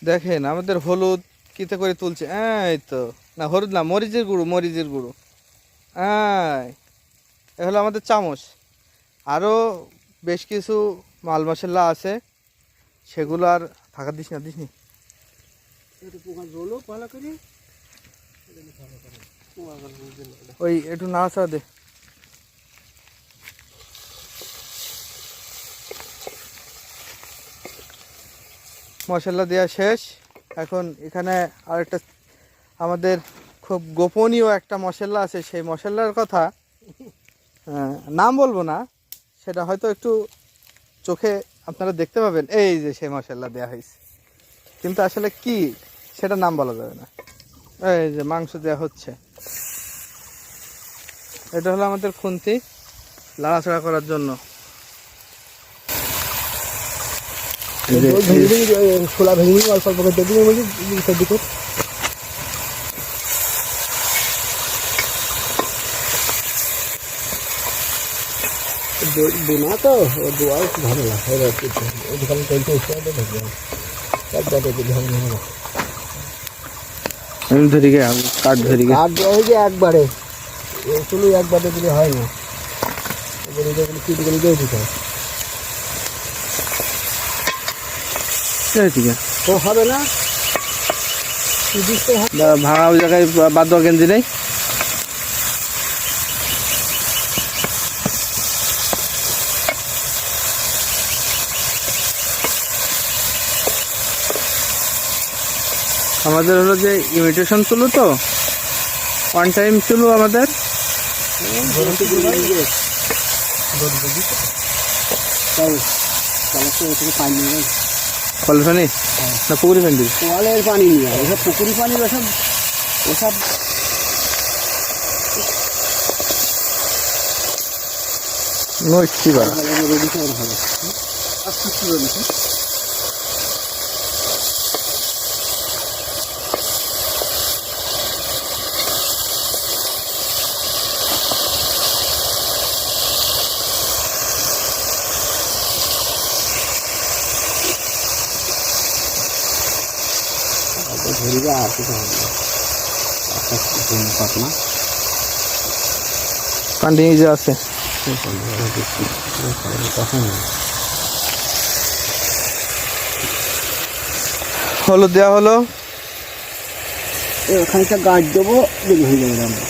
দেখেন আমাদের হলুদ কিতে করে তুলছে, এই তো। না হলুদ না, মরিচের গুঁড়ো, মরিচের গুঁড়ো। এ হলো আমাদের চামচ। আরও বেশ কিছু মাল মশলা আছে, সেগুলো আর ফাঁকা দিস না, দিস নি। ওই একটু নাড়াচাড়া দে। মশলা দেওয়া শেষ। এখন এখানে আরেকটা আমাদের খুব গোপনীয় একটা মশলা আছে, সেই মশলার কথা নাম বলবো না, সেটা হয়তো একটু চোখে আপনারা দেখতে পাবেন। এই যে সেই মশলা দেওয়া হয়েছে, কিন্তু আসলে কি সেটা নাম বলা যাবে না। এই যে মাংস দেওয়া হচ্ছে, এটা হলো আমাদের খুন্তি লাড়াচাড়া করার জন্য। ছোলা ভেঙে অল্প অল্প করে দেখবি দিকে বোনা তো দোয়া ভালো লাগে দোকানে চলতে ধরি গে কাঠ ধরি গে কাঠ দেওয়া হয়েছে একবারে, চুলো একবারে দিলে হয় না, চিটগুলো দিয়ে দিতে হয়। ঠিক আছে, ও হবে না ভাঙা ওই জায়গায় বাদ দেওয়া গেঞ্জি নেই। আমাদের হলো যে ইমিটেশন চুলো, তো ওয়ান টাইম চুলো আমাদের। কলের পানি না পুকুরি পানি? কলের পানি নিয়ে ওসব পুকুরি পানি, ওসব ওসব নইছি বা ধরিবা আর কিছু হবে না, পাতলা পানি যে আছে। হলুদ দেওয়া হলো, খানিকটা গাছ দেবো, হয়ে যাবে রান্না।